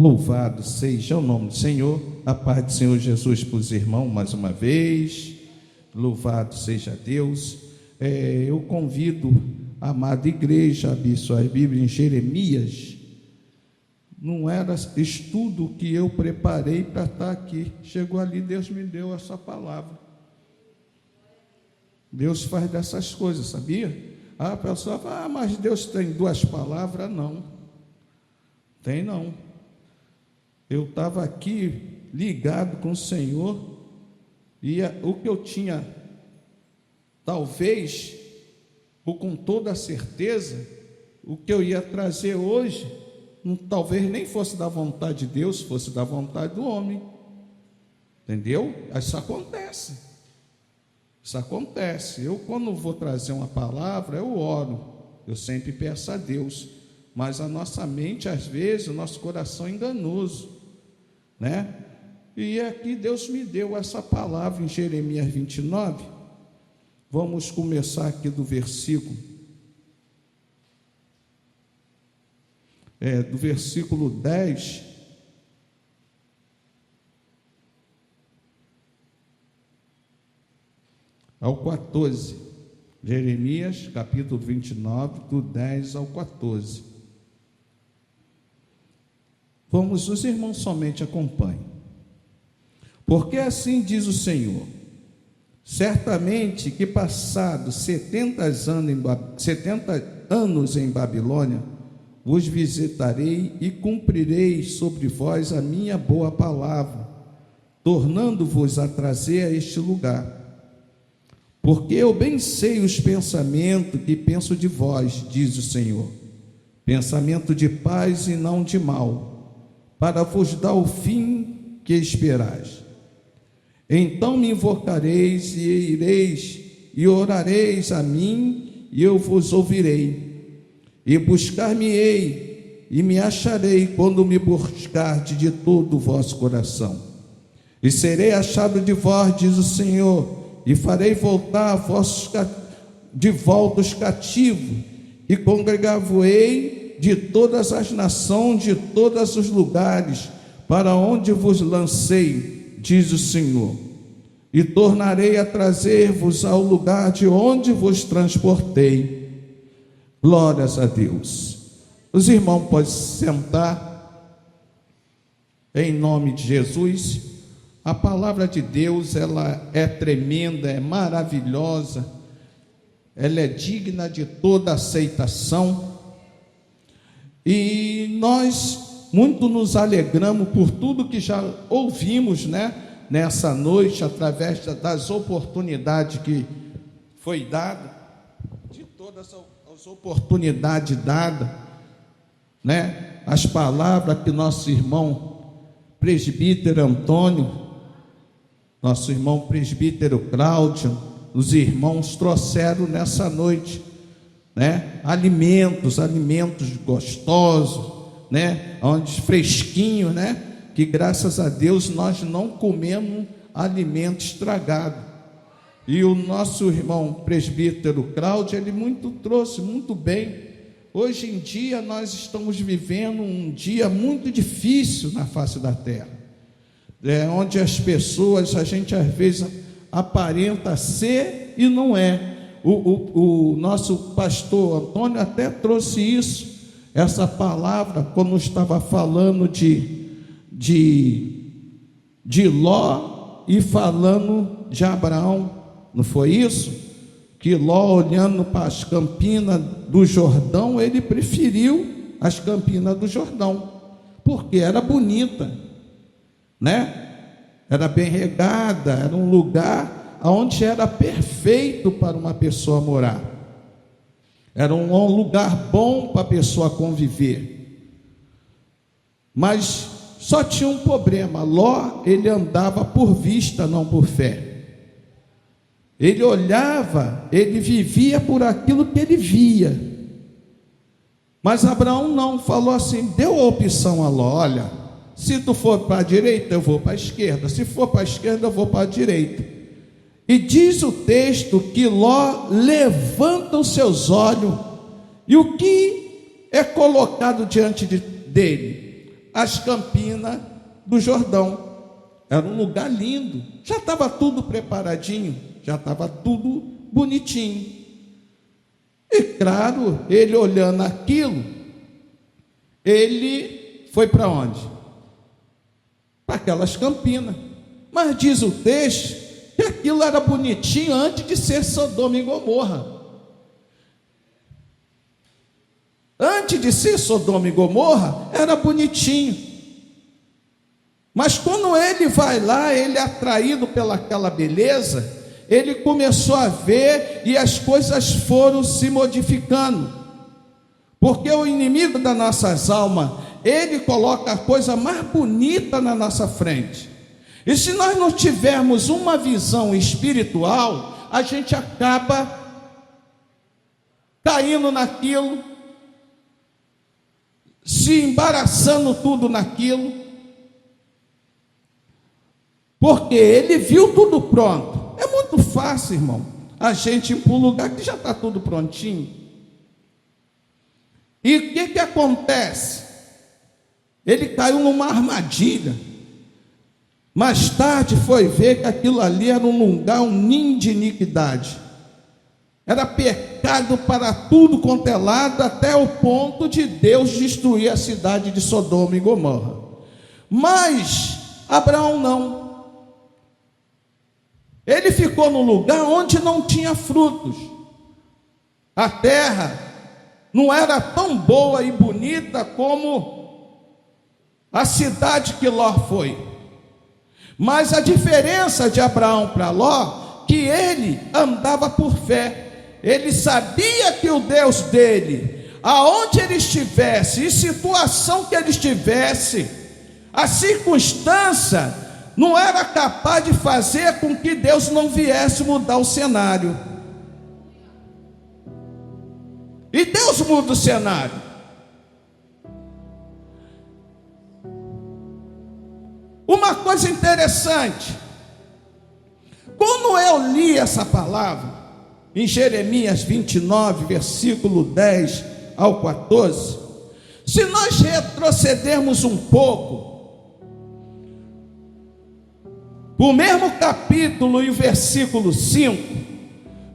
Louvado seja o nome do Senhor, a paz do Senhor Jesus para os irmãos mais uma vez, louvado seja Deus. Eu convido a amada igreja a abrir suas Bíblias em Jeremias. Não era estudo que eu preparei para estar aqui, chegou ali, Deus me deu essa palavra. Deus faz dessas coisas, sabia? A pessoa fala, mas Deus tem duas palavras? Não, tem não. Eu estava aqui ligado com o Senhor e o que eu tinha, talvez, ou com toda certeza, o que eu ia trazer hoje, talvez nem fosse da vontade de Deus, fosse da vontade do homem. Entendeu? Isso acontece. Isso acontece. Eu, quando vou trazer uma palavra, eu oro. Eu sempre peço a Deus. Mas a nossa mente, às vezes, o nosso coração é enganoso, né? E aqui Deus me deu essa palavra em Jeremias 29. Vamos começar aqui do versículo. Do versículo 10 ao 14. Jeremias, capítulo 29, do 10 ao 14. Vamos, os irmãos somente acompanhem. Porque assim diz o Senhor: certamente que passados 70 anos em Babilônia, vos visitarei e cumprirei sobre vós a minha boa palavra, tornando-vos a trazer a este lugar. Porque eu bem sei os pensamentos que penso de vós, diz o Senhor, pensamento de paz e não de mal, para vos dar o fim que esperais. Então me invocareis e ireis e orareis a mim, e eu vos ouvirei. E buscar-me-ei e me acharei quando me buscardes de todo o vosso coração. E serei achado de vós, diz o Senhor, e farei voltar de volta os cativos, e congregar-vos-ei de todas as nações, de todos os lugares, para onde vos lancei, diz o Senhor, e tornarei a trazer-vos ao lugar de onde vos transportei. Glórias a Deus. Os irmãos podem se sentar, em nome de Jesus. A palavra de Deus, ela é tremenda, é maravilhosa, ela é digna de toda aceitação, e nós muito nos alegramos por tudo que já ouvimos, né, nessa noite, através das oportunidades que foi dada, de todas as oportunidades dadas, né, as palavras que nosso irmão presbítero Antônio, nosso irmão presbítero Cláudio, os irmãos trouxeram nessa noite, né, alimentos gostosos, né, onde fresquinho, né, que graças a Deus nós não comemos alimento estragado. E o nosso irmão presbítero Cláudio, ele trouxe muito bem. Hoje em dia nós estamos vivendo um dia muito difícil na face da terra, onde as pessoas, a gente às vezes aparenta ser e não é. O nosso pastor Antônio até trouxe isso, essa palavra, quando estava falando de Ló e falando de Abraão. Não foi isso? Que Ló, olhando para as campinas do Jordão, ele preferiu as campinas do Jordão, porque era bonita, né? Era bem regada, era um lugar onde era perfeito para uma pessoa morar, era um lugar bom para a pessoa conviver. Mas só tinha um problema: Ló, ele andava por vista, não por fé. Ele olhava, ele vivia por aquilo que ele via. Mas Abraão não, falou assim, deu a opção a Ló: olha, se tu for para a direita, eu vou para a esquerda, se for para a esquerda, eu vou para a direita. E diz o texto que Ló levanta os seus olhos, e o que é colocado diante dele? as campinas do Jordão. Era um lugar lindo, já estava tudo preparadinho, já estava tudo bonitinho. E claro, ele olhando aquilo, ele foi para onde? Para aquelas campinas. Mas diz o texto que aquilo era bonitinho antes de ser Sodoma e Gomorra. Antes de ser Sodoma e Gomorra, era bonitinho. Mas quando ele vai lá, ele é atraído pelaquela beleza, ele começou a ver e as coisas foram se modificando. Porque o inimigo das nossas almas, ele coloca a coisa mais bonita na nossa frente. E se nós não tivermos uma visão espiritual, a gente acaba caindo naquilo, se embaraçando tudo naquilo, porque ele viu tudo pronto. É muito fácil, irmão, a gente ir para um lugar que já está tudo prontinho. E o que acontece? Ele caiu numa armadilha. Mais tarde foi ver que aquilo ali era um lugar, um ninho de iniquidade. Era pecado para tudo quanto é lado, até o ponto de Deus destruir a cidade de Sodoma e Gomorra. Mas Abraão não. Ele ficou num lugar onde não tinha frutos. A terra não era tão boa e bonita como a cidade que Ló foi. Mas a diferença de Abraão para Ló, que ele andava por fé. Ele sabia que o Deus dele, aonde ele estivesse, em situação que ele estivesse, a circunstância não era capaz de fazer com que Deus não viesse mudar o cenário. E Deus muda o cenário. Uma coisa interessante, quando eu li essa palavra, em Jeremias 29, versículo 10 ao 14, se nós retrocedermos um pouco, o mesmo capítulo e o versículo 5,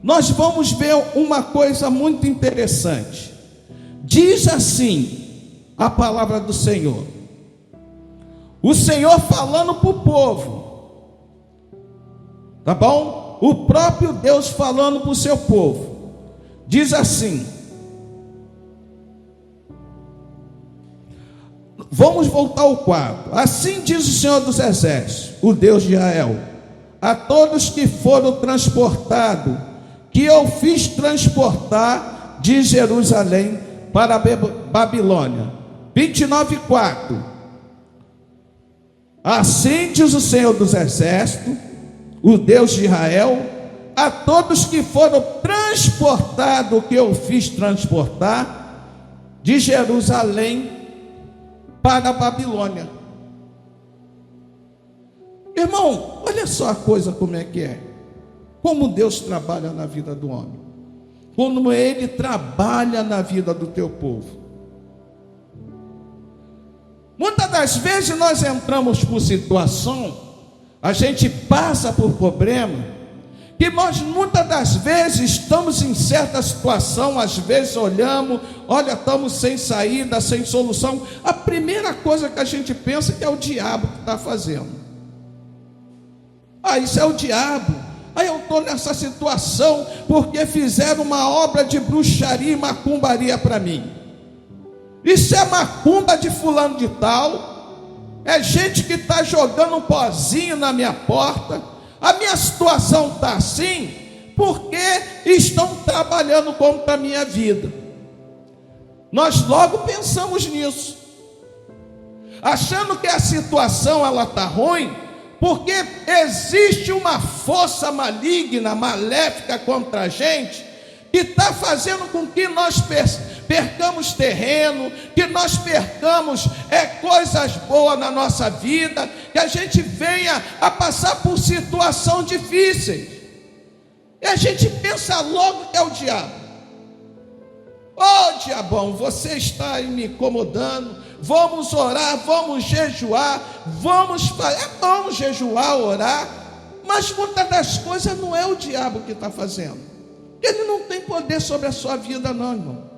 nós vamos ver uma coisa muito interessante. Diz assim a palavra do Senhor. O Senhor falando para o povo, tá bom? O próprio Deus falando para o seu povo. Diz assim, vamos voltar ao 4. Assim diz o Senhor dos Exércitos, o Deus de Israel, a todos que foram transportados, que eu fiz transportar de Jerusalém para a Babilônia. 29:4. Assim diz o Senhor dos Exércitos, o Deus de Israel, a todos que foram transportados, que eu fiz transportar, de Jerusalém para a Babilônia. Irmão, olha só a coisa como é que é. Como Deus trabalha na vida do homem. Como Ele trabalha na vida do teu povo. Muitas das vezes nós entramos por situação, a gente passa por problema, que nós muitas das vezes estamos em certa situação, às vezes olhamos, olha, estamos sem saída, sem solução. A primeira coisa que a gente pensa é que é o diabo que está fazendo. Isso é o diabo. Eu estou nessa situação porque fizeram uma obra de bruxaria e macumbaria para mim. Isso é macumba de fulano de tal, é gente que está jogando um pozinho na minha porta. A minha situação está assim, porque estão trabalhando contra a minha vida. Nós logo pensamos nisso, achando que a situação ela está ruim, porque existe uma força maligna, maléfica contra a gente, que está fazendo com que nós percamos terreno, que nós percamos coisas boas na nossa vida, que a gente venha a passar por situações difíceis. E a gente pensa logo que é o diabo. Diabão, você está aí me incomodando, vamos orar, vamos jejuar, é bom jejuar, orar, mas muitas das coisas não é o diabo que está fazendo. Ele não tem poder sobre a sua vida não, irmão.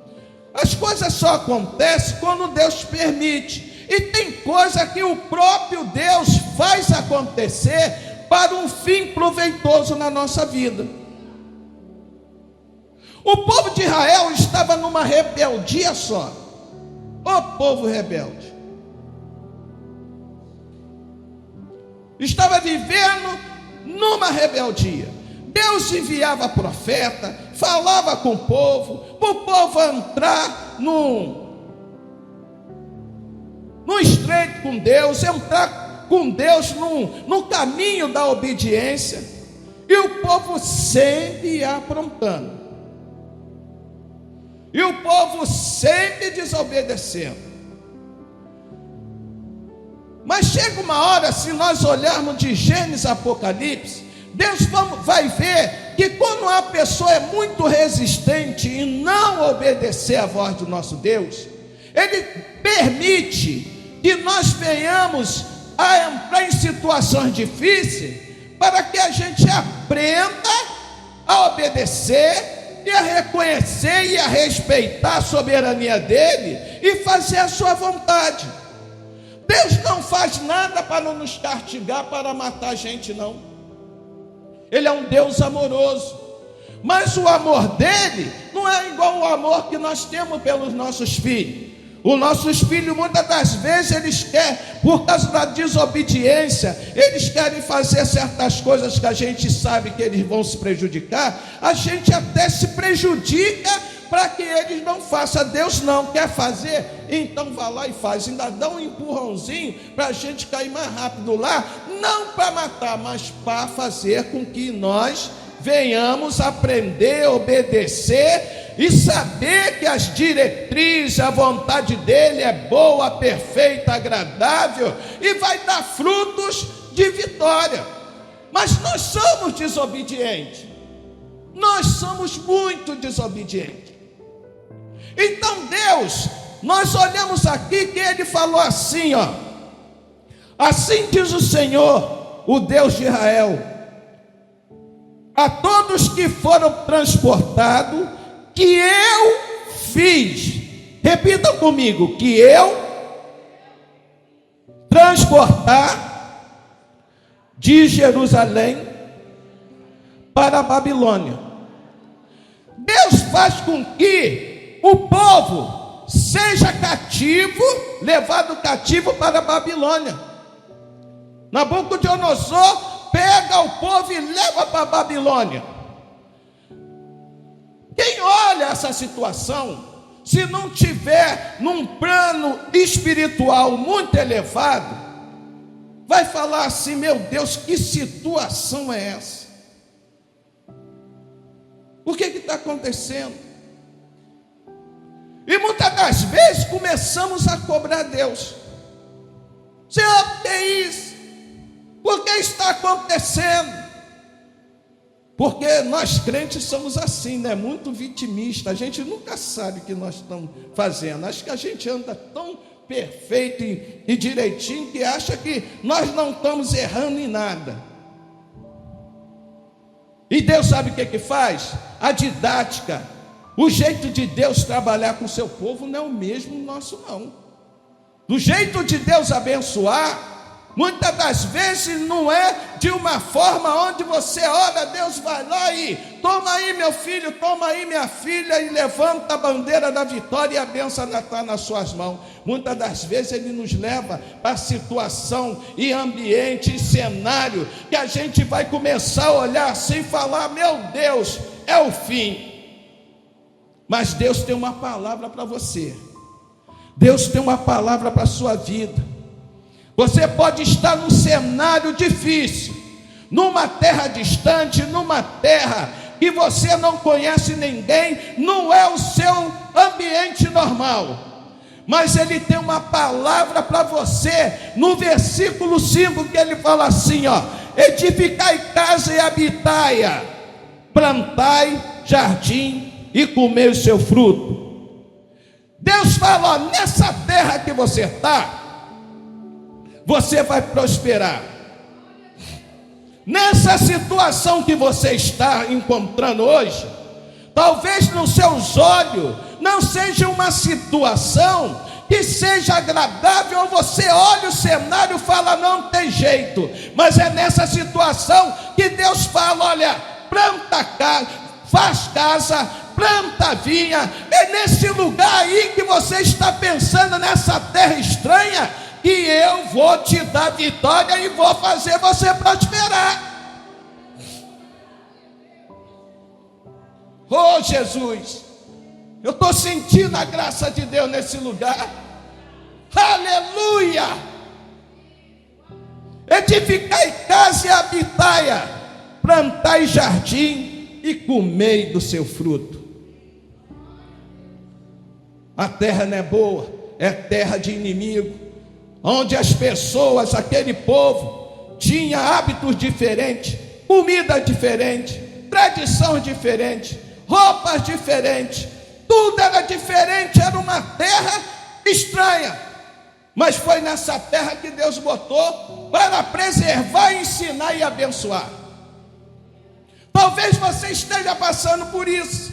As coisas só acontecem quando Deus permite, e tem coisa que o próprio Deus faz acontecer para um fim proveitoso na nossa vida. O povo de Israel estava numa rebeldia só. O povo rebelde estava vivendo numa rebeldia. Deus enviava profeta, falava com o povo, para o povo entrar no estreito com Deus, entrar com Deus no caminho da obediência, e o povo sempre ia aprontando, e o povo sempre desobedecendo. Mas chega uma hora, se nós olharmos de Gênesis a Apocalipse, Deus vai ver que quando a pessoa é muito resistente e não obedecer à voz do nosso Deus, Ele permite que nós venhamos a entrar em situações difíceis, para que a gente aprenda a obedecer e a reconhecer e a respeitar a soberania dEle e fazer a sua vontade. Deus não faz nada para não nos castigar, para matar a gente, não. Ele é um Deus amoroso, mas o amor dele não é igual ao amor que nós temos pelos nossos filhos. Os nossos filhos, muitas das vezes, eles querem, por causa da desobediência, eles querem fazer certas coisas que a gente sabe que eles vão se prejudicar. A gente até se prejudica para que eles não façam. Deus não quer fazer, então vá lá e faz. Ainda dá um empurrãozinho para a gente cair mais rápido lá, não para matar, mas para fazer com que nós venhamos aprender, obedecer e saber que as diretrizes, a vontade dele é boa, perfeita, agradável e vai dar frutos de vitória. Mas nós somos desobedientes, nós somos muito desobedientes. Então Deus, nós olhamos aqui que ele falou assim, ó: assim diz o Senhor, o Deus de Israel, a todos que foram transportados, que eu fiz, repitam comigo, que eu transportar de Jerusalém para a Babilônia. Deus faz com que o povo seja cativo, levado cativo para a Babilônia. Nabucodonosor pega o povo e leva para a Babilônia. Quem olha essa situação, se não tiver num plano espiritual muito elevado, vai falar assim: meu Deus, que situação é essa? O que está acontecendo? E muitas das vezes começamos a cobrar Deus: Senhor, o que é isso? Por que está acontecendo? Porque nós crentes somos assim, né? Muito vitimista. A gente nunca sabe o que nós estamos fazendo. Acho que a gente anda tão perfeito e direitinho que acha que nós não estamos errando em nada. E Deus sabe o que faz? A didática, o jeito de Deus trabalhar com o seu povo não é o mesmo nosso, não. Do jeito de Deus abençoar, muitas das vezes não é de uma forma onde você ora, Deus vai lá e toma aí meu filho, toma aí minha filha, e levanta a bandeira da vitória e a bênção está nas suas mãos. Muitas das vezes ele nos leva para a situação e ambiente e cenário que a gente vai começar a olhar assim e falar: meu Deus, é o fim. Mas Deus tem uma palavra para você. Deus tem uma palavra para a sua vida. Você pode estar num cenário difícil, numa terra distante, numa terra que você não conhece ninguém, não é o seu ambiente normal. Mas ele tem uma palavra para você, no versículo 5, que ele fala assim, ó: edificai casa e habitai-a, plantai jardim e comei o seu fruto. Deus fala: ó, nessa terra que você está, você vai prosperar. Nessa situação que você está encontrando hoje, talvez nos seus olhos não seja uma situação que seja agradável, ou você olha o cenário e fala: não tem jeito. Mas é nessa situação que Deus fala: olha, planta casa, faz casa, planta vinha. É nesse lugar aí que você está pensando, nessa terra estranha, que eu vou te dar vitória e vou fazer você prosperar. Oh Jesus, eu estou sentindo a graça de Deus nesse lugar. Aleluia! Edificai casa e habitai-a, plantai jardim e comei do seu fruto. A terra não é boa, é terra de inimigo, onde as pessoas, aquele povo, tinha hábitos diferentes, comida diferente, tradição diferente, roupas diferentes, tudo era diferente. Era uma terra estranha, mas foi nessa terra que Deus botou para preservar, ensinar e abençoar. Talvez você esteja passando por isso,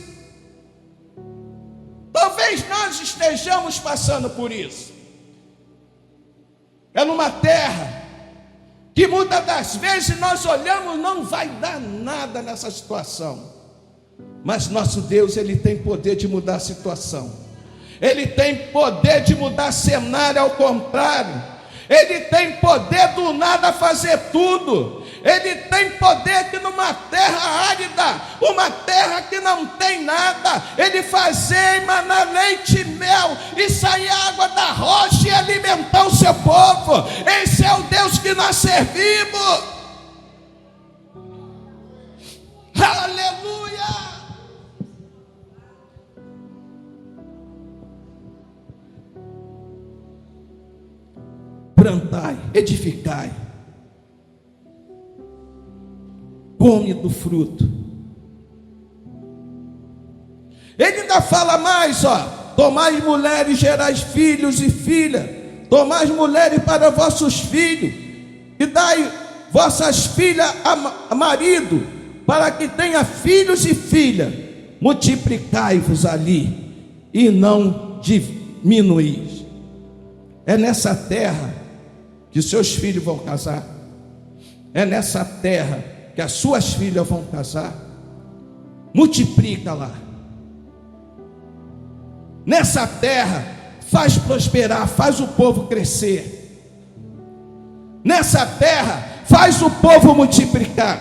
talvez nós estejamos passando por isso. É numa terra que muitas das vezes nós olhamos, não vai dar nada nessa situação. Mas nosso Deus, Ele tem poder de mudar a situação. Ele tem poder de mudar cenário, ao contrário. Ele tem poder do nada fazer tudo. Ele tem poder que numa terra árida, uma terra que não tem nada, Ele fazer emanar leite e mel, e sair água da rocha e alimentar o seu povo. Esse é o Deus que nós servimos. Aleluia! Plantai, edificai, come do fruto. Ele ainda fala mais, ó: tomai mulheres, gerais filhos e filhas, tomai mulheres para vossos filhos, e dai vossas filhas a marido, para que tenha filhos e filhas. Multiplicai-vos ali, e não diminuís. É nessa terra que seus filhos vão casar. É nessa terra que as suas filhas vão casar. Multiplica lá. Nessa terra, faz prosperar, faz o povo crescer. Nessa terra, faz o povo multiplicar.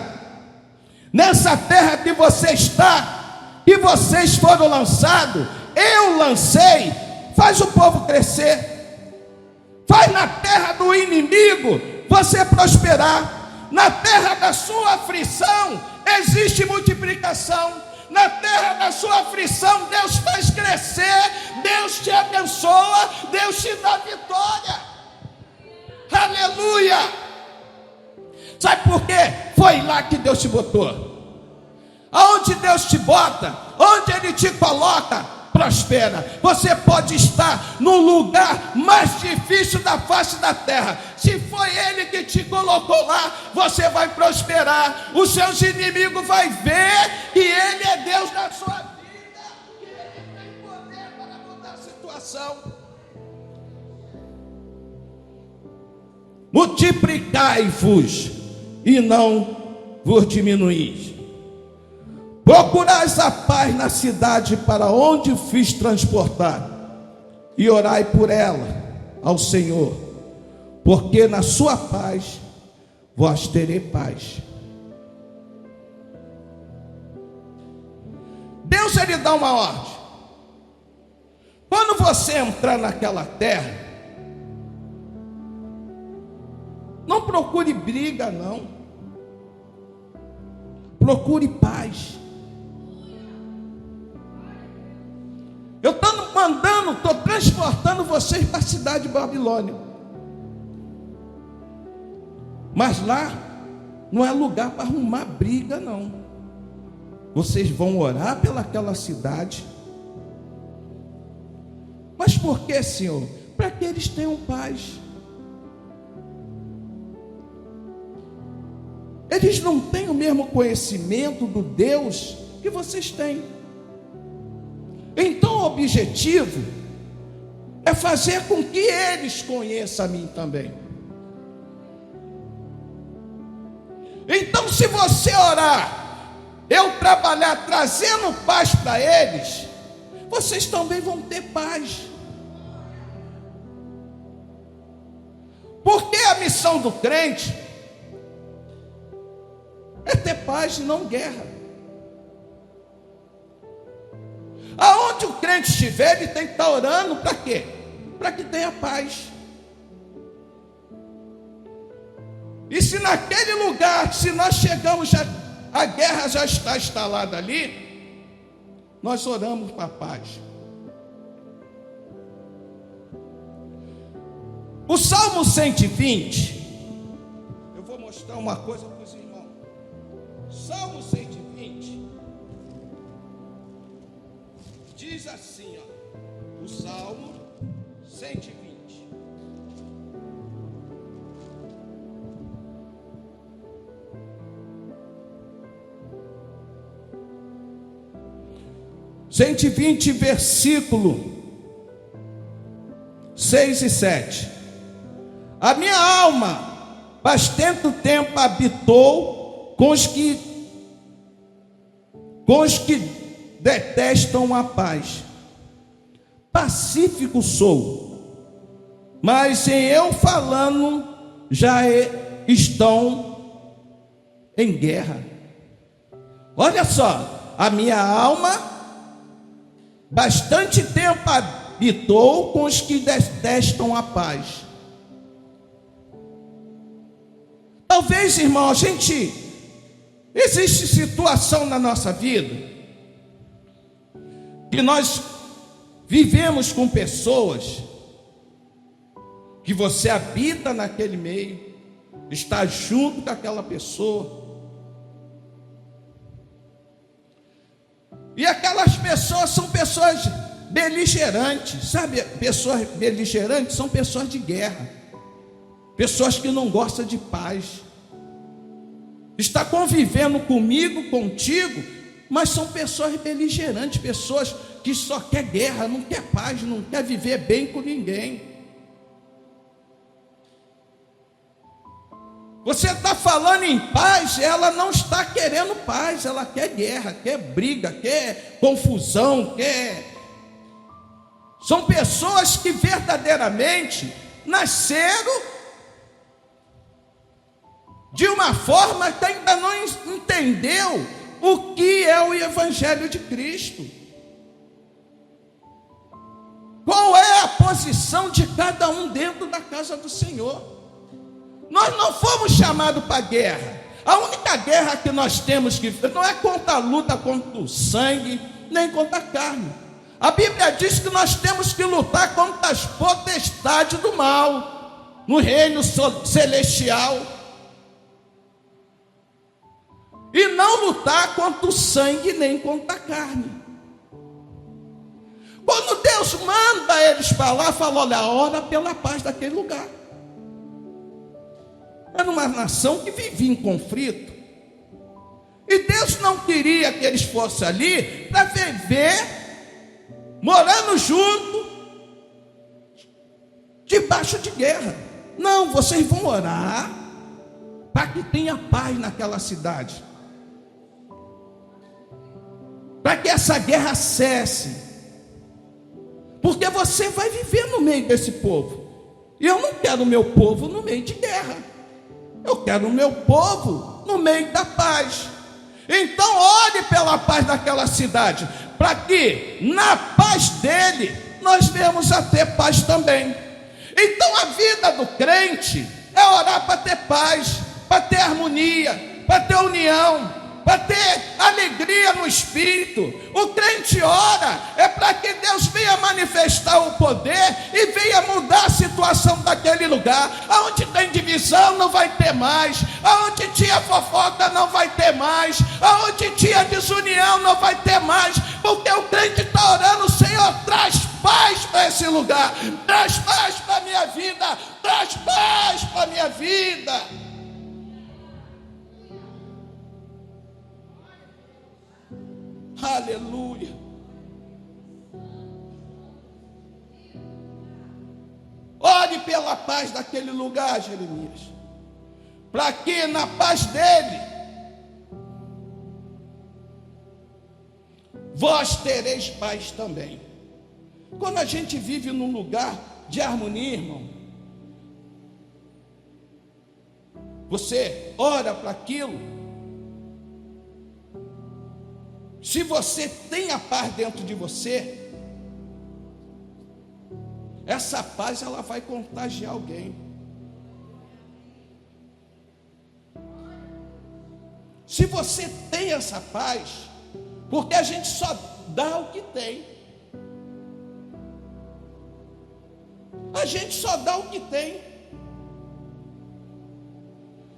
Nessa terra que você está, que vocês foram lançados, eu lancei, faz o povo crescer. Faz na terra do inimigo você prosperar. Na terra da sua aflição existe multiplicação. Na terra da sua aflição Deus faz crescer, Deus te abençoa, Deus te dá vitória. Aleluia! Sabe por quê? Foi lá que Deus te botou. Aonde Deus te bota, onde Ele te coloca, prospera. Você pode estar no lugar mais difícil da face da terra. Se foi Ele que te colocou lá, você vai prosperar. Os seus inimigos vão ver que Ele é Deus na sua vida, que Ele tem poder para mudar a situação. Multiplicai-vos e não vos diminuís. Procurais a paz na cidade para onde fiz transportar, e orai por ela ao Senhor, porque na sua paz vós terei paz. Deus, Ele dá uma ordem. Quando você entrar naquela terra, não procure briga, não. Procure paz. Eu estou mandando, estou transportando vocês para a cidade de Babilônia. Mas lá não é lugar para arrumar briga, não. Vocês vão orar pelaquela cidade. Mas por quê, Senhor? Para que eles tenham paz. Eles não têm o mesmo conhecimento do Deus que vocês têm. Então o objetivo é fazer com que eles conheçam a mim também. Então, se você orar, eu trabalhar trazendo paz para eles, vocês também vão ter paz. Porque a missão do crente é ter paz e não guerra. Aonde o crente estiver, ele tem que estar orando para quê? Para que tenha paz. E se naquele lugar, se nós chegamos, a guerra já está instalada ali, nós oramos para a paz. O Salmo 120, eu vou mostrar uma coisa para os irmãos. Salmo 120 diz assim, ó, o Salmo 120. Versículo 6 e 7. A minha alma bastante tempo habitou com os que detestam a paz. Pacífico sou, mas em eu falando já estão em guerra. Olha só, a minha alma bastante tempo habitou com os que detestam a paz. Talvez, irmão, existe situação na nossa vida que nós vivemos com pessoas que você habita naquele meio, está junto com aquela pessoa, e aquelas pessoas são pessoas beligerantes, sabe? Pessoas beligerantes são pessoas de guerra, pessoas que não gostam de paz. Está convivendo comigo, contigo, mas são pessoas beligerantes, pessoas que só quer guerra, não quer paz, não quer viver bem com ninguém. Você está falando em paz, ela não está querendo paz, ela quer guerra, quer briga, quer confusão, São pessoas que verdadeiramente nasceram de uma forma que ainda não entendeu o que é o Evangelho de Cristo. Qual é a posição de cada um dentro da casa do Senhor? Nós não fomos chamados para guerra. A única guerra que nós temos que fazer não é contra a luta contra o sangue, nem contra a carne. A Bíblia diz que nós temos que lutar contra as potestades do mal, no reino celestial. E não lutar contra o sangue, nem contra a carne. Quando Deus manda eles para lá, fala, olha, ora pela paz daquele lugar. Era uma nação que vivia em conflito. E Deus não queria que eles fossem ali para viver morando junto, debaixo de guerra. Não, vocês vão orar para que tenha paz naquela cidade, para que essa guerra cesse, porque você vai viver no meio desse povo. E eu não quero o meu povo no meio de guerra. Eu quero o meu povo no meio da paz. Então ore pela paz daquela cidade, para que na paz dele nós venhamos a ter paz também. Então a vida do crente é orar para ter paz, para ter harmonia, para ter união, para ter alegria no espírito. O crente ora para que Deus venha manifestar o poder e venha mudar a situação daquele lugar. Aonde tem divisão não vai ter mais, aonde tinha fofoca não vai ter mais, aonde tinha desunião não vai ter mais, porque o crente está orando, Senhor, traz paz para esse lugar, traz paz para a minha vida, traz paz para a minha vida. Aleluia. Ore pela paz daquele lugar, Jeremias, para que na paz dele vós tereis paz também. Quando a gente vive num lugar de harmonia, irmão, você ora para aquilo. Se você tem a paz dentro de você, essa paz ela vai contagiar alguém. Se você tem essa paz, porque a gente só dá o que tem. A gente só dá o que tem.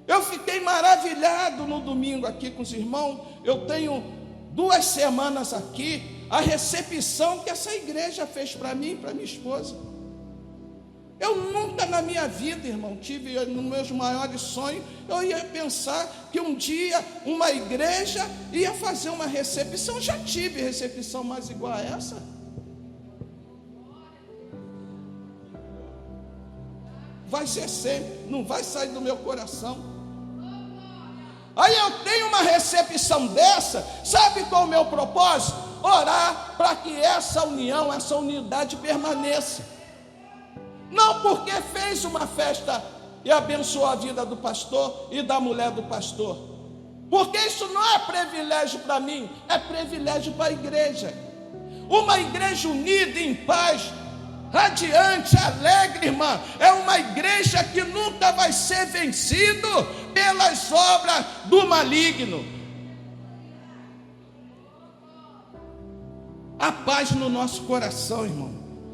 Eu fiquei maravilhado no domingo aqui com os irmãos. Eu tenho 2 semanas aqui, a recepção que essa igreja fez para mim e para minha esposa. Eu nunca na minha vida, irmão, tive nos meus maiores sonhos, eu ia pensar que um dia uma igreja ia fazer uma recepção. Já tive recepção mais igual a essa. Vai ser sempre, não vai sair do meu coração. Aí eu tenho uma recepção dessa, sabe qual é o meu propósito? Orar para que essa união, essa unidade permaneça. Não porque fez uma festa e abençoou a vida do pastor e da mulher do pastor, porque isso não é privilégio para mim, é privilégio para a igreja. Uma igreja unida em paz, radiante, alegre, irmã, é uma igreja que nunca vai ser vencido pelas obras do maligno. A paz no nosso coração, irmão.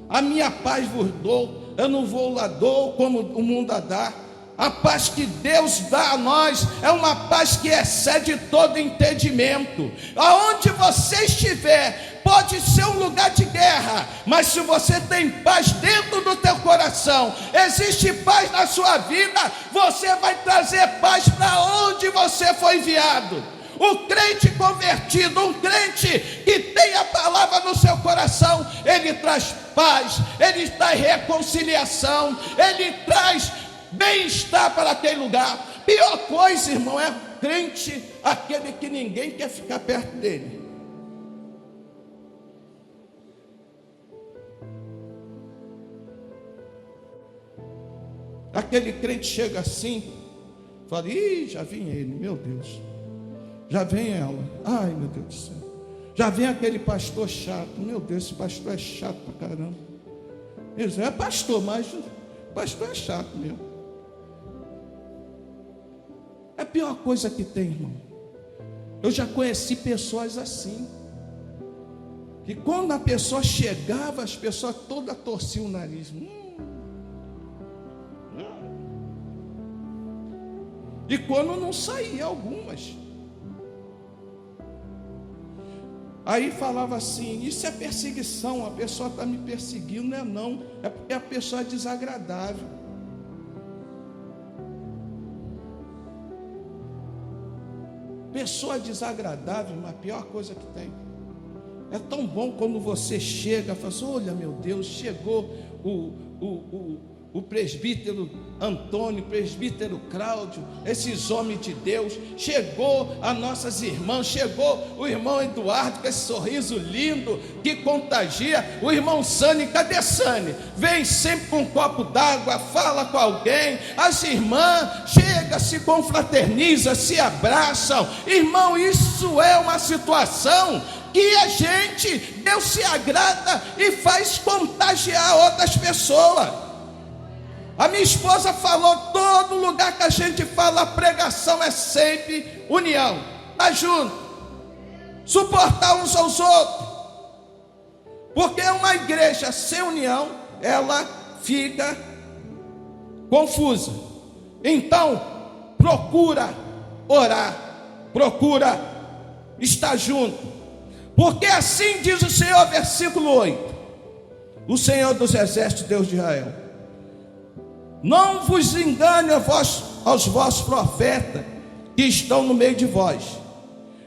A minha paz vos dou, eu não vou lá dou como o mundo a dá. A paz que Deus dá a nós é uma paz que excede todo entendimento. Aonde você estiver, pode ser um lugar de guerra, mas se você tem paz dentro do teu coração, existe paz na sua vida, você vai trazer paz para onde você foi enviado. O crente convertido, um crente que tem a palavra no seu coração, ele traz paz, ele traz reconciliação, ele traz bem-estar para aquele lugar. Pior coisa, irmão, é crente, aquele que ninguém quer ficar perto dele. Aquele crente chega assim, fala, ih, já vem ele, meu Deus, já vem ela, ai meu Deus do céu, já vem aquele pastor chato, meu Deus, esse pastor é chato pra caramba. Eles é pastor, mas pastor é chato mesmo. É a pior coisa que tem, irmão. Eu já conheci pessoas assim, que quando a pessoa chegava, as pessoas todas torciam o nariz. E quando não saía, algumas. Aí falava assim, isso é perseguição, a pessoa está me perseguindo. Não, é porque a pessoa é desagradável. Pessoa desagradável, mas a pior coisa que tem. É tão bom quando você chega e fala assim, olha meu Deus, chegou o presbítero Antônio, o presbítero Cláudio, esses homens de Deus, chegou as nossas irmãs, chegou o irmão Eduardo com esse sorriso lindo que contagia, o irmão Sani, cadê Sani? Vem sempre com um copo d'água, fala com alguém, as irmãs chegam, se confraternizam, se abraçam. Irmão, isso é uma situação que a gente, Deus se agrada e faz contagiar outras pessoas. A minha esposa falou, todo lugar que a gente fala, a pregação é sempre união, tá junto, suportar uns aos outros, porque uma igreja sem união, ela fica confusa. Então, procura orar, procura estar junto, porque assim diz o Senhor, versículo 8, o Senhor dos Exércitos, Deus de Israel: não vos engane aos vossos profetas que estão no meio de vós,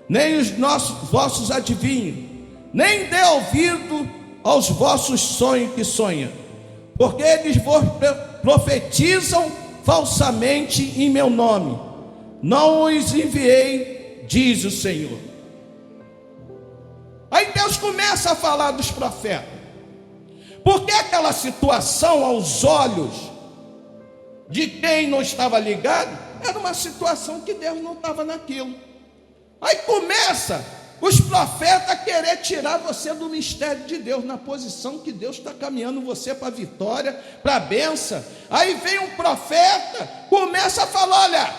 nem os vossos adivinhos, nem dê ouvido aos vossos sonhos que sonham, porque eles vos profetizam falsamente em meu nome. Não os enviei, diz o Senhor. Aí Deus começa a falar dos profetas, porque aquela situação aos olhos de quem não estava ligado era uma situação que Deus não estava naquilo. Aí começa os profetas a querer tirar você do mistério de Deus, na posição que Deus está caminhando você para a vitória, para a bênção. Aí vem um profeta, começa a falar: olha,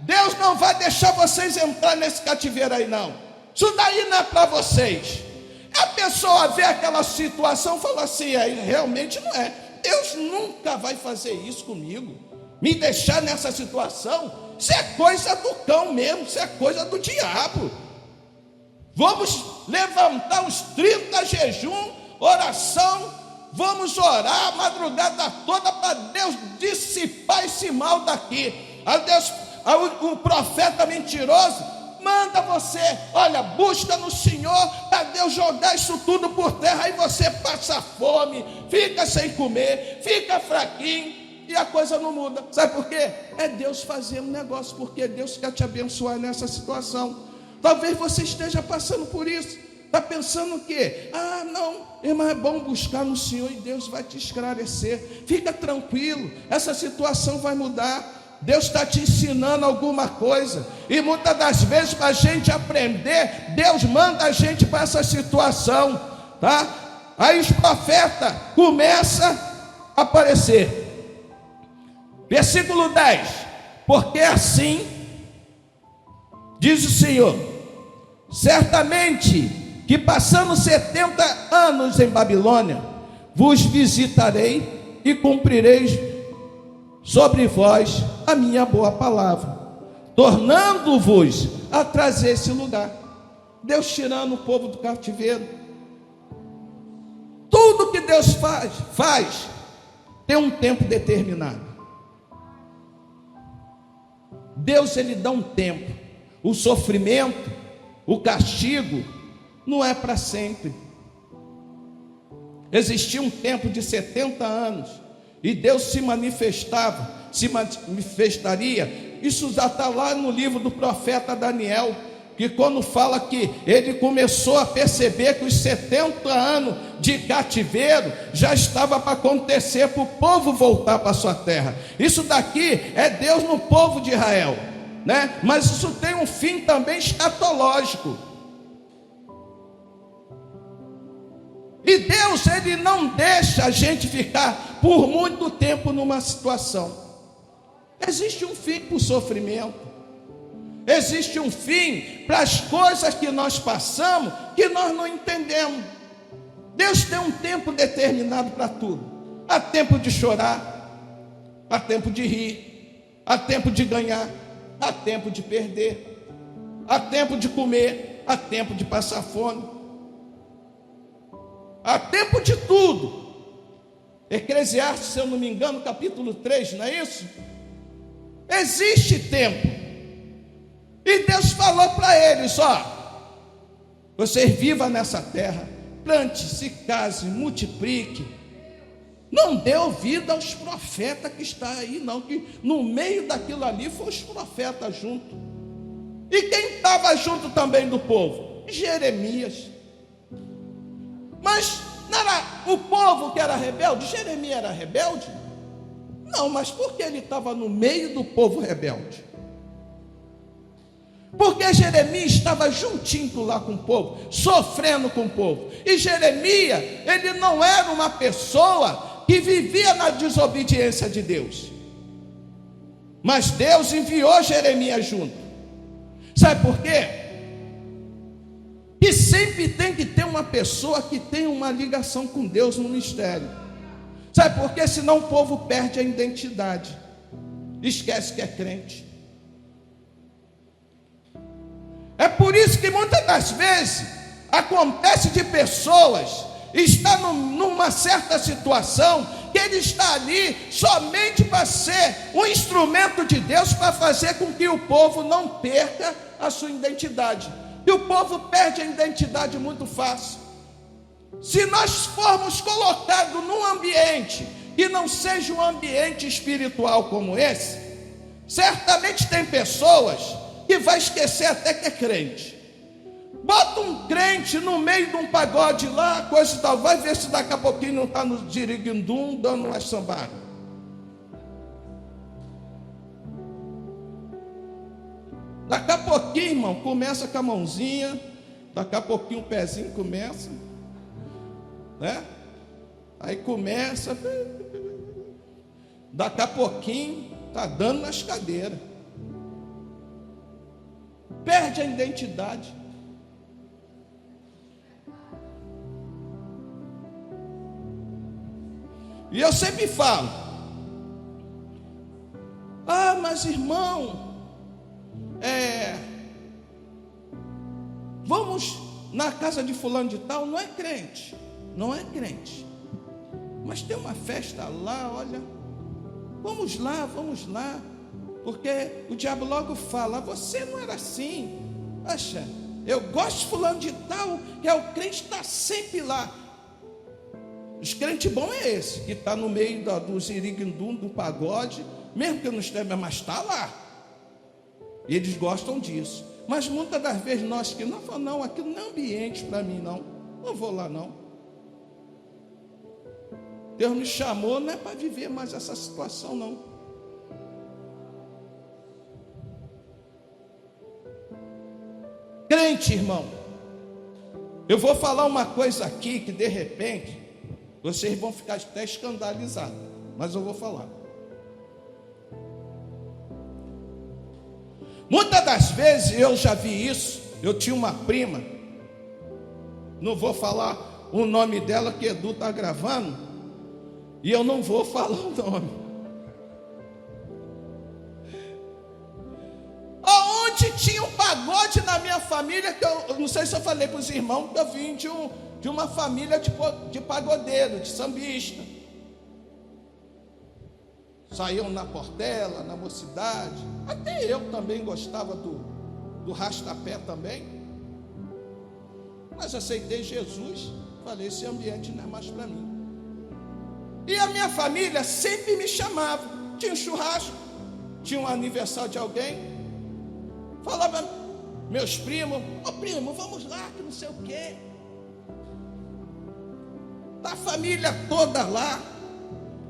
Deus não vai deixar vocês entrar nesse cativeiro aí não, isso daí não é para vocês. A pessoa vê aquela situação e fala assim: aí realmente não é, Deus nunca vai fazer isso comigo, me deixar nessa situação, isso é coisa do cão mesmo, isso é coisa do diabo. Vamos levantar os 30 jejum, oração, vamos orar a madrugada toda para Deus dissipar esse mal daqui. O profeta mentiroso manda você: olha, busca no Senhor para Deus jogar isso tudo por terra. Aí você passa fome, fica sem comer, fica fraquinho e a coisa não muda. Sabe por quê? É Deus fazendo negócio, porque Deus quer te abençoar nessa situação. Talvez você esteja passando por isso, está pensando o quê? Ah, não, mas é bom buscar no Senhor e Deus vai te esclarecer. Fica tranquilo, essa situação vai mudar. Deus está te ensinando alguma coisa, e muitas das vezes, para a gente aprender, Deus manda a gente para essa situação, tá? Aí os profetas começam a aparecer. Versículo 10: porque assim diz o Senhor: certamente que passando 70 anos em Babilônia, vos visitarei e cumprirei sobre vós a minha boa palavra, tornando-vos a trazer esse lugar. Deus tirando o povo do cativeiro. Tudo que Deus faz tem um tempo determinado. Deus, ele dá um tempo. O sofrimento, o castigo não é para sempre. Existia um tempo de 70 anos e Deus se manifestaria. Isso já está lá no livro do profeta Daniel, que quando fala que ele começou a perceber que os 70 anos de cativeiro já estava para acontecer, para o povo voltar para a sua terra. Isso daqui é Deus no povo de Israel, né? Mas isso tem um fim também escatológico. E Deus, ele não deixa a gente ficar por muito tempo numa situação. Existe um fim para o sofrimento. Existe um fim para as coisas que nós passamos, que nós não entendemos. Deus tem um tempo determinado para tudo. Há tempo de chorar, há tempo de rir, há tempo de ganhar, há tempo de perder, há tempo de comer, há tempo de passar fome, há tempo de tudo. Eclesiastes, se eu não me engano, capítulo 3, não é isso? Existe tempo. E Deus falou para eles: ó, vocês vivam nessa terra, plante, se case, multiplique. Não dê ouvido aos profetas que está aí, não, que no meio daquilo ali foi os profetas junto. E quem estava junto também do povo? Jeremias. Mas não era o povo que era rebelde? Jeremias era rebelde? Não, mas por que ele estava no meio do povo rebelde? Porque Jeremias estava juntinho lá com o povo, sofrendo com o povo. E Jeremias, ele não era uma pessoa que vivia na desobediência de Deus. Mas Deus enviou Jeremias junto. Sabe por quê? Que sempre tem que ter uma pessoa que tem uma ligação com Deus no mistério. Sabe por quê? Senão o povo perde a identidade, esquece que é crente. É por isso que muitas das vezes acontece de pessoas está numa certa situação, que ele está ali somente para ser um instrumento de Deus, para fazer com que o povo não perca a sua identidade. E o povo perde a identidade muito fácil. Se nós formos colocados num ambiente que não seja um ambiente espiritual como esse, certamente tem pessoas que vai esquecer até que é crente. Bota um crente no meio de um pagode lá, coisa e tal, vai ver se daqui a pouquinho não está no diriguindum dando uma sambada. Daqui a pouquinho, irmão, começa com a mãozinha, daqui a pouquinho o pezinho começa, né? Aí começa, daqui a pouquinho está dando nas cadeiras. Perde a identidade. E eu sempre falo: mas irmão, vamos na casa de fulano de tal. Não é crente, não é crente, mas tem uma festa lá, olha, vamos lá, porque o diabo logo fala: você não era assim, poxa, eu gosto de fulano de tal, que é o crente, está sempre lá. Os crentes bons é esse, que está no meio do ziriguindum, do pagode, mesmo que não esteja, mas está lá. E eles gostam disso. Mas muitas das vezes nós que não falamos: não, aquilo não é ambiente para mim, não vou lá não. Deus me chamou, não é para viver mais essa situação, não. Crente, irmão, eu vou falar uma coisa aqui que de repente vocês vão ficar até escandalizados, mas eu vou falar. Muitas das vezes eu já vi isso. Eu tinha uma prima, não vou falar o nome dela, que Edu está gravando, e eu não vou falar o nome. Aonde tinha um pagode na minha família, que eu não sei se eu falei para os irmãos, que eu vim de uma família de pagodeiro, de sambista. Saíam na Portela, na Mocidade. Até eu também gostava do rastapé também. Mas aceitei Jesus. Falei: esse ambiente não é mais para mim. E a minha família sempre me chamava. Tinha um churrasco, tinha um aniversário de alguém. Falava, meus primos: ô primo, vamos lá, que não sei o quê. A família toda lá.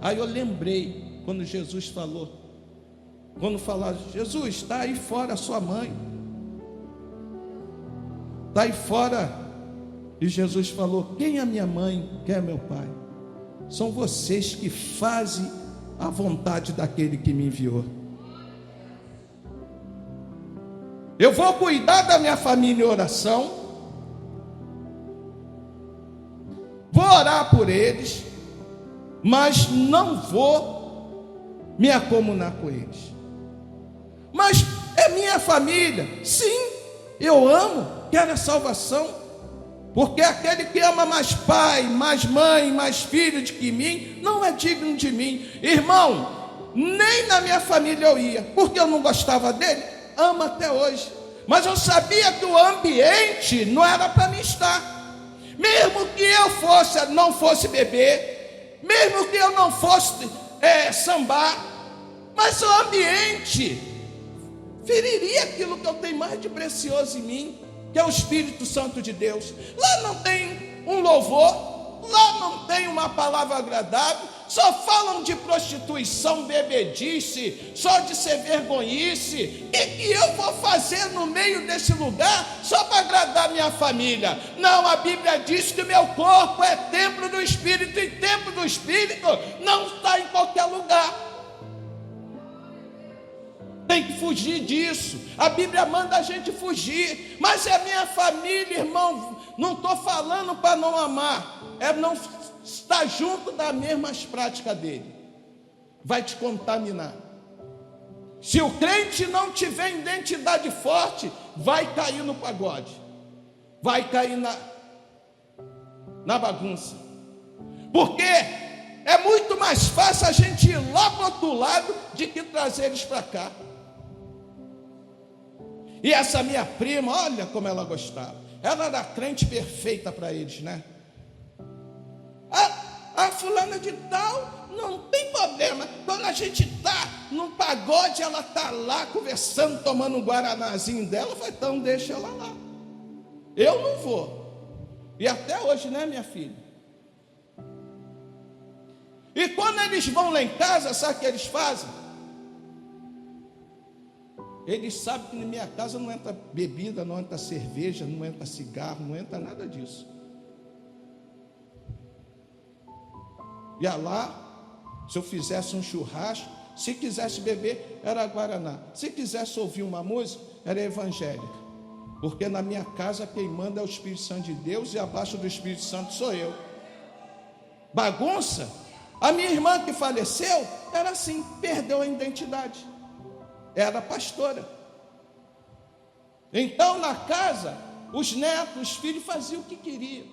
Aí eu lembrei quando Jesus falou, quando falaram: Jesus, está aí fora a sua mãe, está aí fora. E Jesus falou: quem é minha mãe, quem é meu pai? São vocês que fazem a vontade daquele que me enviou. Eu vou cuidar da minha família em oração, vou orar por eles, mas não vou me acomunar com eles. Mas é minha família. Sim, eu amo, quero a salvação, porque aquele que ama mais pai, mais mãe, mais filho do que mim, não é digno de mim. Irmão, nem na minha família eu ia, porque eu não gostava dele. Amo até hoje, mas eu sabia que o ambiente não era para mim estar. Mesmo que eu não fosse beber, mesmo que eu não fosse sambar, mas o ambiente feriria aquilo que eu tenho mais de precioso em mim, que é o Espírito Santo de Deus. Lá não tem um louvor, lá não tem uma palavra agradável, só falam de prostituição, bebedice, só de ser vergonhice. E que eu vou fazer no meio desse lugar só para agradar minha família? Não, a Bíblia diz que meu corpo é templo do Espírito, e templo do Espírito não está em qualquer lugar. Tem que fugir disso. A Bíblia manda a gente fugir. Mas é a minha família, irmão. Não estou falando para não amar, é não estar junto das mesmas práticas dele. Vai te contaminar. Se o crente não tiver identidade forte, vai cair no pagode, vai cair na bagunça. Porque é muito mais fácil a gente ir lá para o outro lado do que trazer eles para cá. E essa minha prima, olha como ela gostava. Ela era a crente perfeita para eles, né? A fulana de tal, não tem problema. Quando a gente está num pagode, ela está lá conversando, tomando um guaranazinho dela. Eu falei, então deixa ela lá. Eu não vou. E até hoje, né, minha filha? E quando eles vão lá em casa, sabe o que eles fazem? Eles sabem que na minha casa não entra bebida, não entra cerveja, não entra cigarro, não entra nada disso. Ia lá, se eu fizesse um churrasco, se quisesse beber, era guaraná. Se quisesse ouvir uma música, era evangélica. Porque na minha casa quem manda é o Espírito Santo de Deus e abaixo do Espírito Santo sou eu. Bagunça? A minha irmã que faleceu era assim, perdeu a identidade. Era pastora. Então na casa, os netos, os filhos faziam o que queriam.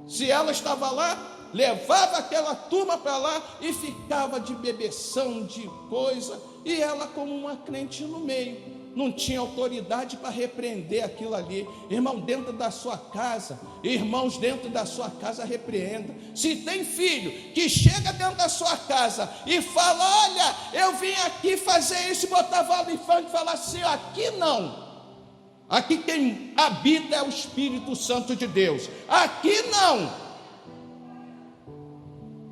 Se ela estava lá, levava aquela turma para lá e ficava de bebeção, de coisa, e ela como uma crente no meio, não tinha autoridade para repreender aquilo ali. Irmão, dentro da sua casa, irmãos dentro da sua casa repreenda. Se tem filho que chega dentro da sua casa e fala, olha, eu vim aqui fazer isso, botar vale em funk, e falar assim, aqui não. Aqui quem habita é o Espírito Santo de Deus. Aqui não.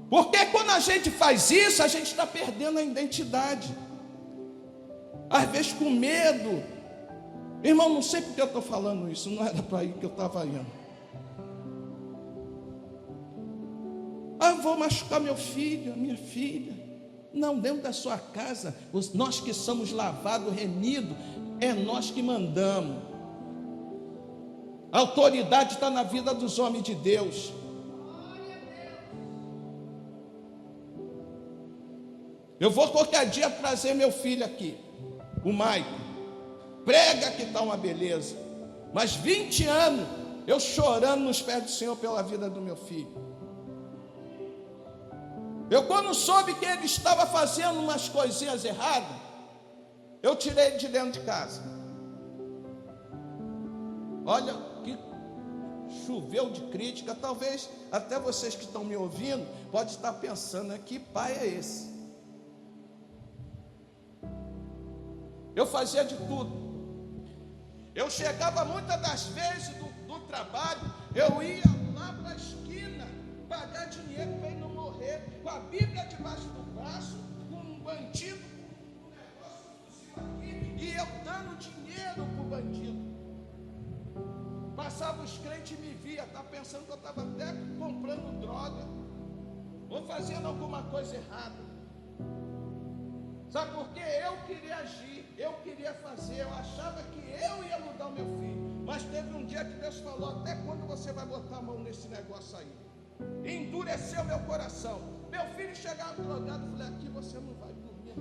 Porque quando a gente faz isso, a gente está perdendo a identidade. Às vezes com medo. Irmão, não sei porque eu estou falando isso. Não era para ir que eu estava indo. Eu vou machucar meu filho, a minha filha. Não, dentro da sua casa, nós que somos lavados, remidos, é nós que mandamos. A autoridade está na vida dos homens de Deus. Eu vou qualquer dia trazer meu filho aqui, o Maico. Prega que está uma beleza. Mas 20 anos eu chorando nos pés do Senhor pela vida do meu filho. Eu quando soube que ele estava fazendo umas coisinhas erradas, eu tirei ele de dentro de casa. Olha que choveu de crítica. Talvez até vocês que estão me ouvindo podem estar pensando, que pai é esse? Eu fazia de tudo. Eu chegava muitas das vezes do trabalho, eu ia lá para a esquina pagar dinheiro para ele não morrer, com a Bíblia debaixo do braço, com um bandido, com um negócio aqui, e eu dando dinheiro para o bandido. Passava os crentes e me via, tá pensando que eu estava até comprando droga ou fazendo alguma coisa errada. Sabe por quê? Eu queria agir, eu queria fazer, eu achava que eu ia mudar o meu filho. Mas teve um dia que Deus falou, até quando você vai botar a mão nesse negócio aí? Endureceu meu coração. Meu filho chegava drogado, falei, aqui você não vai dormir.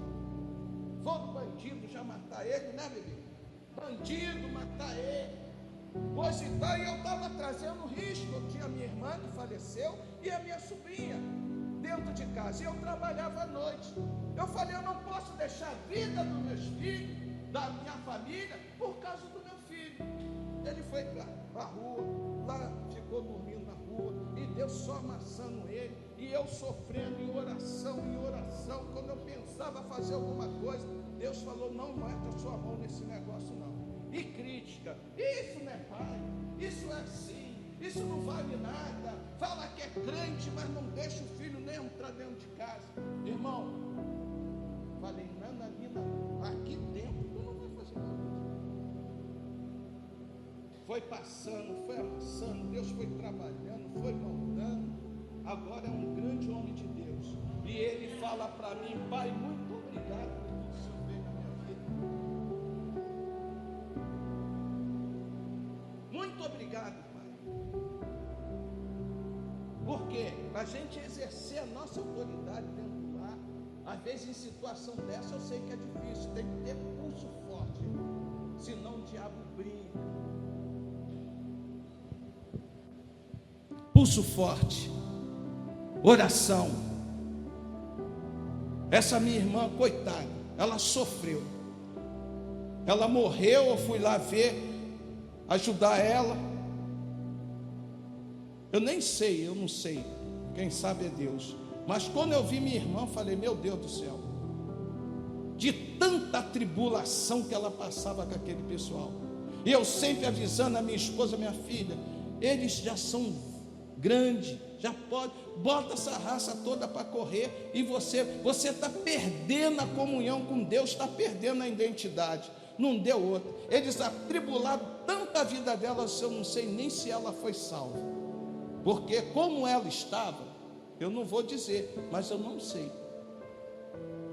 Vou no bandido já matar ele, né, bebê? Bandido, matar ele. Pois então, eu estava trazendo risco. Eu tinha a minha irmã que faleceu e a minha sobrinha dentro de casa, e eu trabalhava à noite. Eu falei, eu não posso deixar a vida dos meus filhos, da minha família, por causa do meu filho. Ele foi para a rua, lá ficou dormindo na rua, e Deus só amassando ele, e eu sofrendo em oração, quando eu pensava fazer alguma coisa, Deus falou, não mete a sua mão nesse negócio não. E crítica, isso não é pai, isso é assim, isso não vale nada, fala que é crente, mas não deixa o filho nem entrar dentro de casa. Irmão, falei, nananina, aqui dentro tu não vai fazer nada. Foi passando, foi amassando, Deus foi trabalhando, foi moldando. Agora é um grande homem de Deus. E ele fala para mim, pai, muito obrigado por tudo que o Senhor fez na minha vida. Muito obrigado, pai. Por quê? Para a gente exercer a nossa autoridade dentro do lar, às vezes em situação dessa eu sei que é difícil, tem que ter pulso forte, senão o diabo brinca. pulso forte, oração. Essa minha irmã, coitada, ela sofreu. Ela morreu, eu fui lá ver, ajudar ela. Eu nem sei, eu não sei. Quem sabe é Deus. Mas quando eu vi minha irmã, falei, meu Deus do céu. De tanta tribulação que ela passava com aquele pessoal. E eu sempre avisando a minha esposa, minha filha, eles já são grandes, já pode, bota essa raça toda para correr, e você está perdendo a comunhão com Deus, está perdendo a identidade. Não deu outra. Eles atribularam tanto a vida dela, eu não sei nem se ela foi salva, porque como ela estava, eu não vou dizer, mas eu não sei.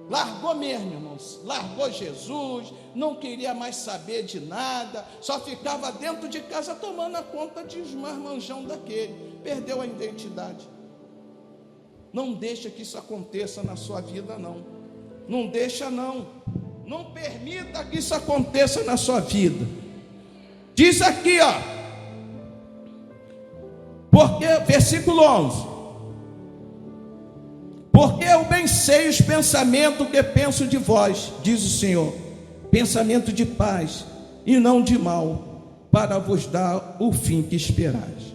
Largou mesmo, irmãos, largou Jesus, não queria mais saber de nada, só ficava dentro de casa tomando a conta de uns marmanjão daquele, perdeu a identidade. Não deixa que isso aconteça na sua vida, não. Não deixa, não. Não permita que isso aconteça na sua vida. Diz aqui, ó, porque, versículo 11, porque eu bem sei os pensamentos que penso de vós, diz o Senhor, pensamento de paz e não de mal, para vos dar o fim que esperais.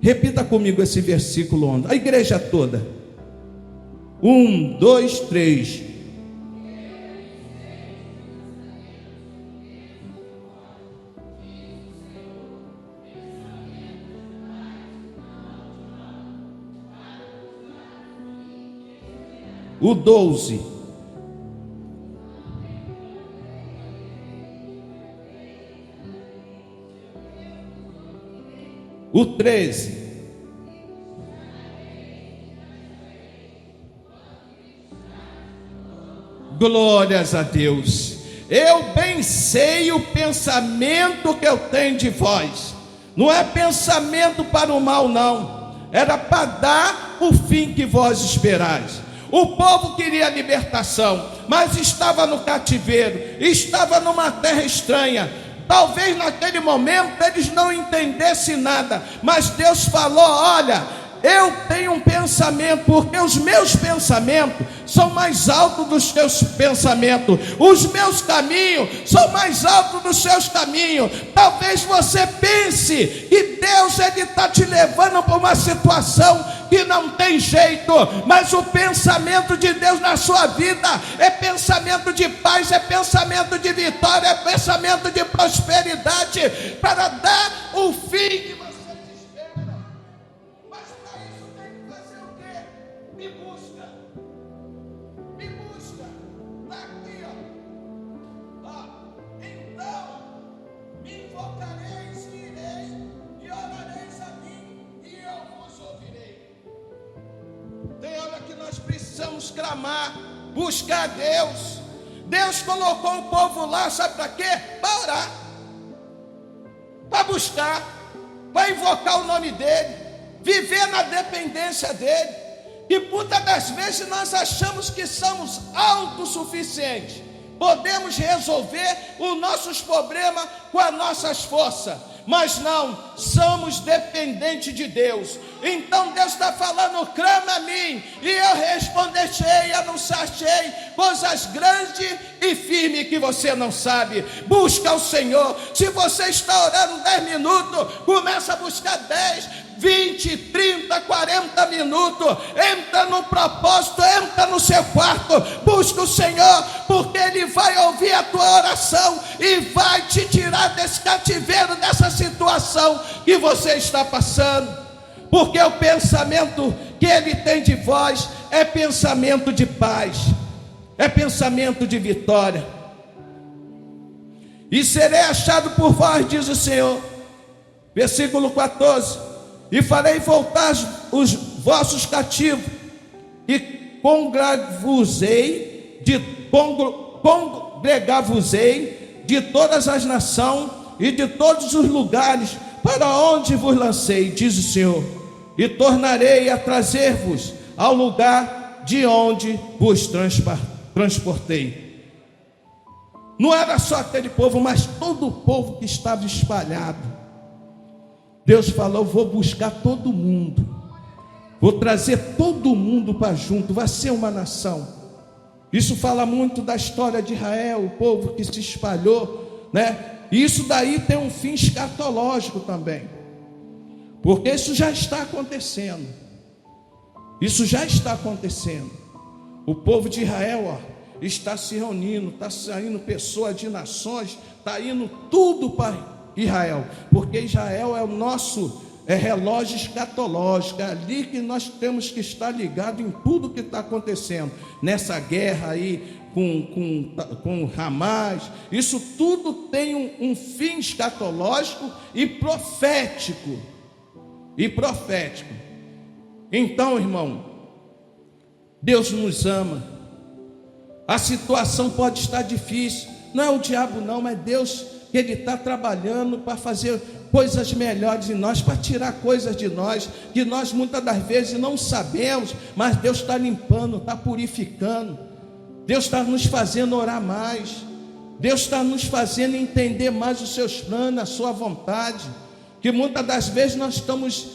Repita comigo esse versículo 11, a igreja toda. 1, 2, 3. O 12. O 13. Glórias a Deus. Eu bem sei o pensamento que eu tenho de vós. Não é pensamento para o mal, não. Era para dar o fim que vós esperais. O povo queria libertação, mas estava no cativeiro, estava numa terra estranha. Talvez naquele momento eles não entendessem nada, mas Deus falou, olha, eu tenho um pensamento, porque os meus pensamentos são mais altos dos teus pensamentos, os meus caminhos são mais altos dos seus caminhos. Talvez você pense que Deus está te levando para uma situação que não tem jeito, mas o pensamento de Deus na sua vida é pensamento de paz, é pensamento de vitória, é pensamento de prosperidade, para dar o fim que você espera. Mas para isso tem que fazer o quê? Me busca, está aqui, ó. Então me invocareis e ireis, e orareis a mim, e eu vos ouvirei. Tem hora que nós precisamos clamar, buscar Deus. Deus colocou o povo lá, sabe para quê? Para orar, para buscar, para invocar o nome dEle, viver na dependência dEle. E muitas das vezes nós achamos que somos autossuficientes, podemos resolver os nossos problemas com as nossas forças, mas não, somos dependentes de Deus. Então Deus está falando, clama a mim, e eu responderei, anunciarei coisas grandes e firmes que você não sabe. Busca o Senhor. Se você está orando 10 minutos, começa a buscar 10, 20, 30, 40 minutos, entra no propósito, entra no seu quarto, busca o Senhor, porque Ele vai ouvir a tua oração e vai te tirar desse cativeiro, dessa situação que você está passando, porque o pensamento que Ele tem de vós é pensamento de paz, é pensamento de vitória. E serei achado por vós, diz o Senhor, versículo 14, e farei voltar os vossos cativos, e congregar-vos-ei de todas as nações e de todos os lugares para onde vos lancei, diz o Senhor, e tornarei a trazer-vos ao lugar de onde vos transportei. Não era só aquele povo, mas todo o povo que estava espalhado. Deus falou: eu vou buscar todo mundo, vou trazer todo mundo para junto, vai ser uma nação. Isso fala muito da história de Israel, o povo que se espalhou, né? E isso daí tem um fim escatológico também, porque isso já está acontecendo. Isso já está acontecendo. O povo de Israel, está se reunindo, está saindo pessoas de nações, está indo tudo para Israel, porque Israel é o nosso relógio escatológico, é ali que nós temos que estar ligado em tudo que está acontecendo, nessa guerra aí com Hamas. Isso tudo tem um fim escatológico e profético. Então, irmão, Deus nos ama. A situação pode estar difícil, não é o diabo não, mas Deus, que Ele está trabalhando para fazer coisas melhores em nós, para tirar coisas de nós, que nós muitas das vezes não sabemos, mas Deus está limpando, está purificando. Deus está nos fazendo orar mais, Deus está nos fazendo entender mais os seus planos, a sua vontade, que muitas das vezes nós estamos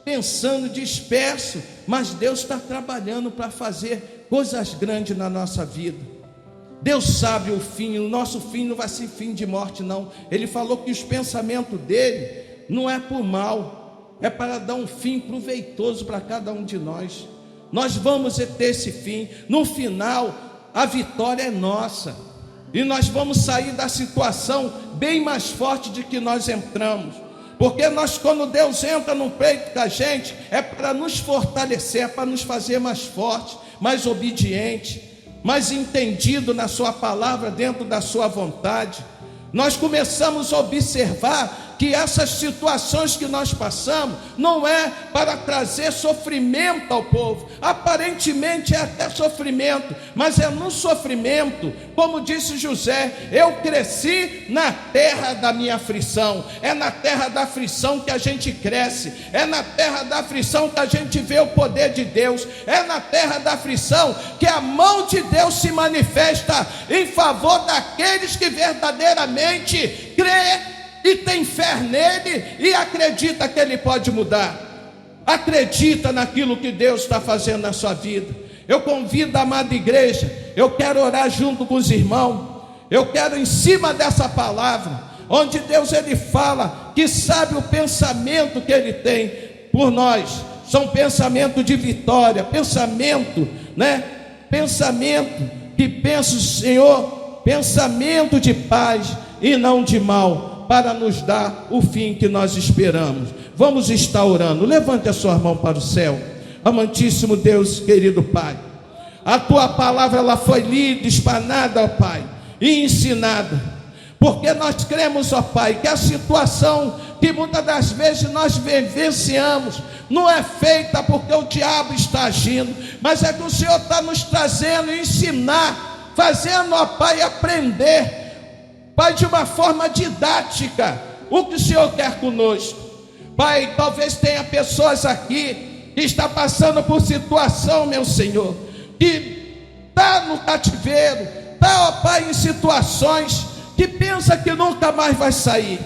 pensando disperso, mas Deus está trabalhando para fazer coisas grandes na nossa vida. Deus sabe o fim, o nosso fim não vai ser fim de morte não. Ele falou que os pensamentos dele não é por mal, é para dar um fim proveitoso para cada um de nós. Nós vamos ter esse fim, no final a vitória é nossa, e nós vamos sair da situação bem mais forte de que nós entramos, porque nós, quando Deus entra no peito da gente, é para nos fortalecer, é para nos fazer mais fortes, mais obedientes, mais entendido na sua palavra, dentro da sua vontade. Nós começamos a observar que essas situações que nós passamos não é para trazer sofrimento ao povo. Aparentemente é até sofrimento, mas é no sofrimento, como disse José: eu cresci na terra da minha aflição. É na terra da aflição que a gente cresce, é na terra da aflição que a gente vê o poder de Deus, é na terra da aflição que a mão de Deus se manifesta em favor daqueles que verdadeiramente crê e tem fé nele e acredita que ele pode mudar, acredita naquilo que Deus está fazendo na sua vida. Eu convido a amada igreja, eu quero orar junto com os irmãos, eu quero, em cima dessa palavra, onde Deus ele fala que sabe o pensamento que ele tem por nós, são pensamento de vitória, pensamento, né? Pensamento que pensa o Senhor, pensamento de paz e não de mal, para nos dar o fim que nós esperamos. Vamos estar orando. Levante a sua mão para o céu. Amantíssimo Deus, querido Pai, a tua palavra ela foi lida, espanada, ó Pai, e ensinada, porque nós cremos, ó Pai, que a situação que muitas das vezes nós vivenciamos não é feita porque o diabo está agindo, mas é que o Senhor está nos trazendo ensinar, fazendo, ó Pai, aprender, Pai, de uma forma didática, o que o Senhor quer conosco. Pai, talvez tenha pessoas aqui que está passando por situação, meu Senhor, que está no cativeiro, está, ó Pai, em situações que pensa que nunca mais vai sair,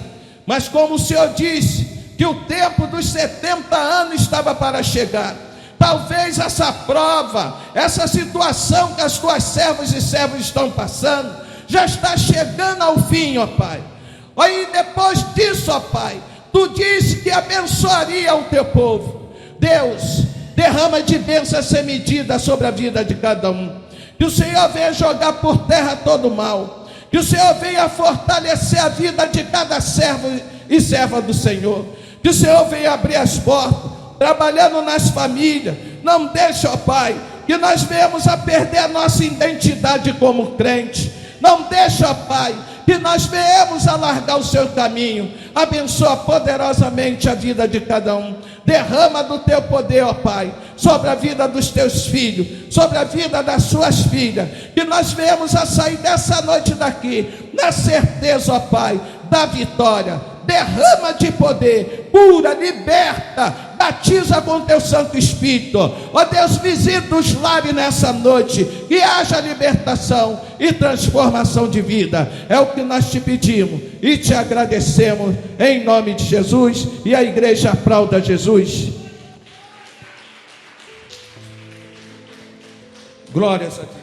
mas como o Senhor disse, que o tempo dos 70 anos estava para chegar, talvez essa prova, essa situação que as tuas servas e servos estão passando, já está chegando ao fim, ó Pai. Aí depois disso, ó Pai, tu disse que abençoaria o teu povo. Deus, derrama de bênção sem medida sobre a vida de cada um. Que o Senhor venha jogar por terra todo o mal. Que o Senhor venha fortalecer a vida de cada servo e serva do Senhor. Que o Senhor venha abrir as portas, trabalhando nas famílias. Não deixe, ó Pai, que nós venhamos a perder a nossa identidade como crente. Não deixa, Pai, que nós venhamos a largar o seu caminho. Abençoa poderosamente a vida de cada um. Derrama do teu poder, ó Pai, sobre a vida dos teus filhos, sobre a vida das suas filhas. Que nós venhamos a sair dessa noite daqui na certeza, ó Pai, da vitória, derrama de poder, cura, liberta, batiza com teu Santo Espírito. Ó Deus, visita os lares nessa noite, que haja libertação e transformação de vida. É o que nós te pedimos e te agradecemos em nome de Jesus. E a igreja aplauda Jesus. Glórias a Deus.